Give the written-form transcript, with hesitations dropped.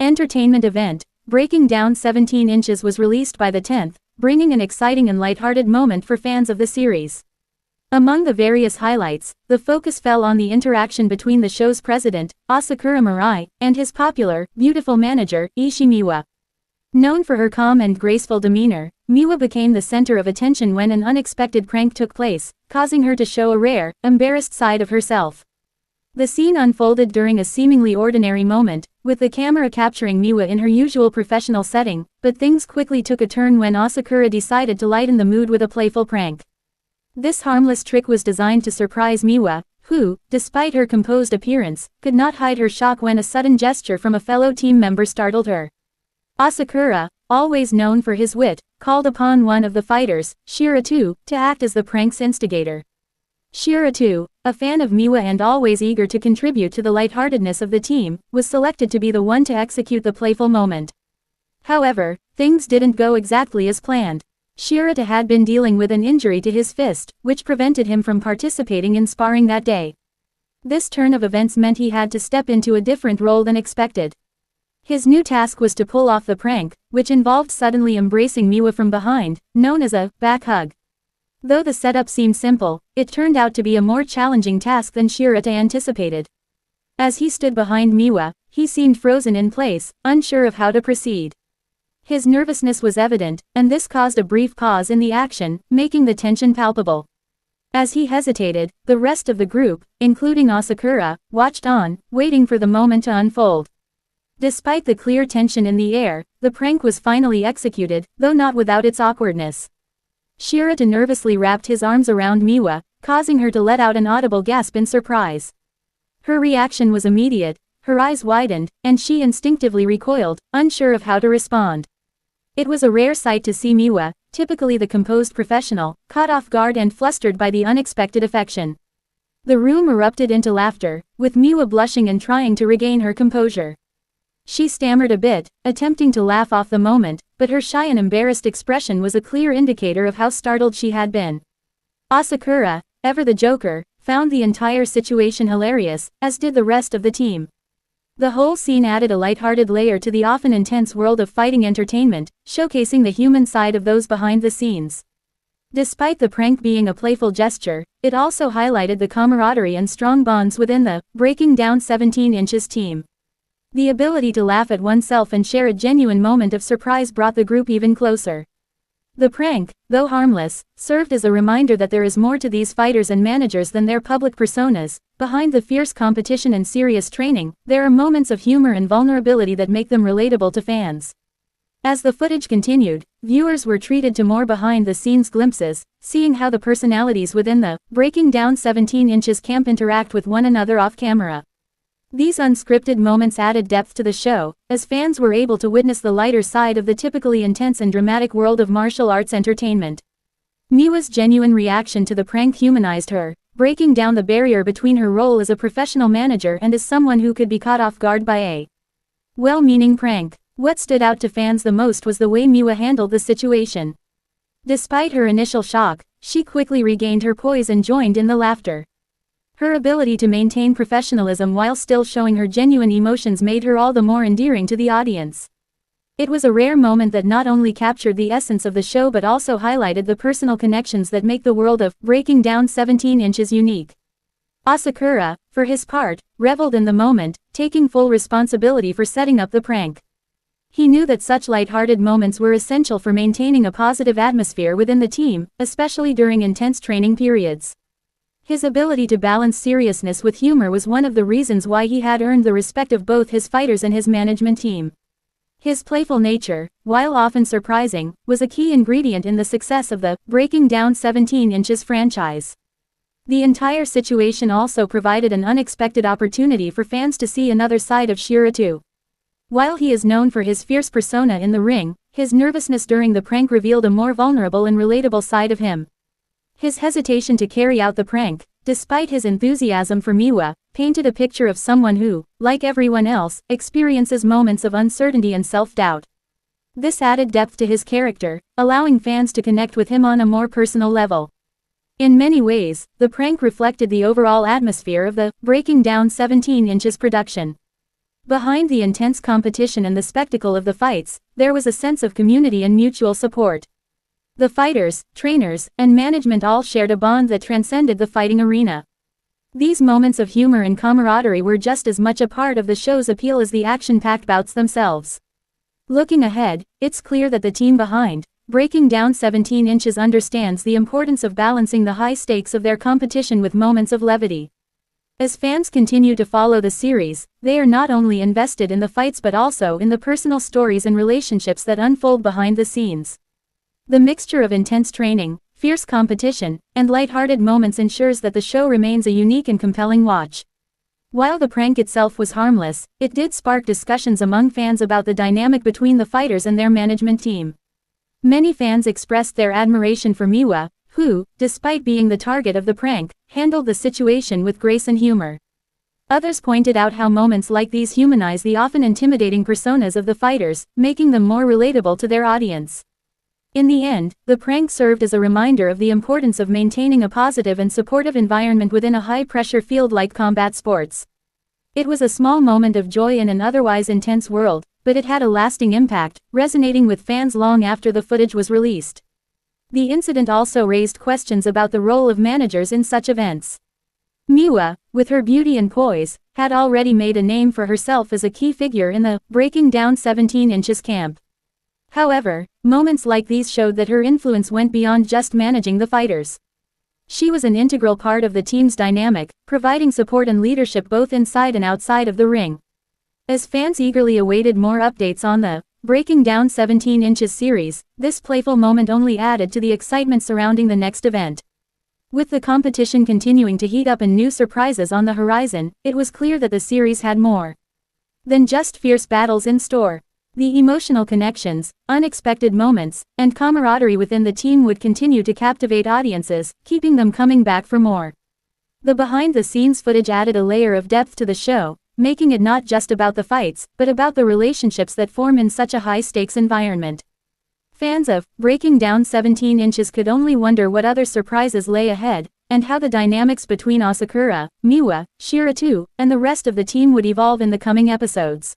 entertainment event, Breaking Down 17 Inches was released by the 10th, bringing an exciting and lighthearted moment for fans of the series. Among the various highlights, the focus fell on the interaction between the show's president, Asakura Mirai, and his popular, beautiful manager, Ishimiwa. Known for her calm and graceful demeanor, Miwa became the center of attention when an unexpected prank took place, causing her to show a rare, embarrassed side of herself. The scene unfolded during a seemingly ordinary moment, with the camera capturing Miwa in her usual professional setting, but things quickly took a turn when Asakura decided to lighten the mood with a playful prank. This harmless trick was designed to surprise Miwa, who, despite her composed appearance, could not hide her shock when a sudden gesture from a fellow team member startled her. Asakura, always known for his wit, called upon one of the fighters, Shiratu, to act as the prank's instigator. Shiratu, a fan of Miwa and always eager to contribute to the lightheartedness of the team, was selected to be the one to execute the playful moment. However, things didn't go exactly as planned. Shirata had been dealing with an injury to his fist, which prevented him from participating in sparring that day. This turn of events meant he had to step into a different role than expected. His new task was to pull off the prank, which involved suddenly embracing Miwa from behind, known as a back hug. Though the setup seemed simple, it turned out to be a more challenging task than Shirata anticipated. As he stood behind Miwa, he seemed frozen in place, unsure of how to proceed. His nervousness was evident, and this caused a brief pause in the action, making the tension palpable. As he hesitated, the rest of the group, including Asakura, watched on, waiting for the moment to unfold. Despite the clear tension in the air, the prank was finally executed, though not without its awkwardness. Shirata nervously wrapped his arms around Miwa, causing her to let out an audible gasp in surprise. Her reaction was immediate, her eyes widened, and she instinctively recoiled, unsure of how to respond. It was a rare sight to see Miwa, typically the composed professional, caught off guard and flustered by the unexpected affection. The room erupted into laughter, with Miwa blushing and trying to regain her composure. She stammered a bit, attempting to laugh off the moment, but her shy and embarrassed expression was a clear indicator of how startled she had been. Asakura, ever the joker, found the entire situation hilarious, as did the rest of the team. The whole scene added a lighthearted layer to the often intense world of fighting entertainment, showcasing the human side of those behind the scenes. Despite the prank being a playful gesture, it also highlighted the camaraderie and strong bonds within the Breaking Down 17 Inches team. The ability to laugh at oneself and share a genuine moment of surprise brought the group even closer. The prank, though harmless, served as a reminder that there is more to these fighters and managers than their public personas. Behind the fierce competition and serious training, there are moments of humor and vulnerability that make them relatable to fans. As the footage continued, viewers were treated to more behind-the-scenes glimpses, seeing how the personalities within the Breaking Down 17 Inches camp interact with one another off-camera. These unscripted moments added depth to the show, as fans were able to witness the lighter side of the typically intense and dramatic world of martial arts entertainment. Miwa's genuine reaction to the prank humanized her, breaking down the barrier between her role as a professional manager and as someone who could be caught off guard by a well-meaning prank. What stood out to fans the most was the way Miwa handled the situation. Despite her initial shock, she quickly regained her poise and joined in the laughter. Her ability to maintain professionalism while still showing her genuine emotions made her all the more endearing to the audience. It was a rare moment that not only captured the essence of the show but also highlighted the personal connections that make the world of Breaking Down 17 Inches unique. Asakura, for his part, reveled in the moment, taking full responsibility for setting up the prank. He knew that such lighthearted moments were essential for maintaining a positive atmosphere within the team, especially during intense training periods. His ability to balance seriousness with humor was one of the reasons why he had earned the respect of both his fighters and his management team. His playful nature, while often surprising, was a key ingredient in the success of the Breaking Down 17 Inches franchise. The entire situation also provided an unexpected opportunity for fans to see another side of Shiratu. While he is known for his fierce persona in the ring, his nervousness during the prank revealed a more vulnerable and relatable side of him. His hesitation to carry out the prank, despite his enthusiasm for Miwa, painted a picture of someone who, like everyone else, experiences moments of uncertainty and self-doubt. This added depth to his character, allowing fans to connect with him on a more personal level. In many ways, the prank reflected the overall atmosphere of the Breaking Down 17 Inches production. Behind the intense competition and the spectacle of the fights, there was a sense of community and mutual support. The fighters, trainers, and management all shared a bond that transcended the fighting arena. These moments of humor and camaraderie were just as much a part of the show's appeal as the action-packed bouts themselves. Looking ahead, it's clear that the team behind Breaking Down 17 Inches understands the importance of balancing the high stakes of their competition with moments of levity. As fans continue to follow the series, they are not only invested in the fights but also in the personal stories and relationships that unfold behind the scenes. The mixture of intense training, fierce competition, and lighthearted moments ensures that the show remains a unique and compelling watch. While the prank itself was harmless, it did spark discussions among fans about the dynamic between the fighters and their management team. Many fans expressed their admiration for Miwa, who, despite being the target of the prank, handled the situation with grace and humor. Others pointed out how moments like these humanize the often intimidating personas of the fighters, making them more relatable to their audience. In the end, the prank served as a reminder of the importance of maintaining a positive and supportive environment within a high-pressure field like combat sports. It was a small moment of joy in an otherwise intense world, but it had a lasting impact, resonating with fans long after the footage was released. The incident also raised questions about the role of managers in such events. Miwa, with her beauty and poise, had already made a name for herself as a key figure in the Breaking Down 17 Inches camp. However, moments like these showed that her influence went beyond just managing the fighters. She was an integral part of the team's dynamic, providing support and leadership both inside and outside of the ring. As fans eagerly awaited more updates on the Breaking Down 17 Inches series, this playful moment only added to the excitement surrounding the next event. With the competition continuing to heat up and new surprises on the horizon, it was clear that the series had more than just fierce battles in store. The emotional connections, unexpected moments, and camaraderie within the team would continue to captivate audiences, keeping them coming back for more. The behind-the-scenes footage added a layer of depth to the show, making it not just about the fights, but about the relationships that form in such a high-stakes environment. Fans of Breaking Down 17 Inches could only wonder what other surprises lay ahead, and how the dynamics between Asakura, Miwa, Shiratu, and the rest of the team would evolve in the coming episodes.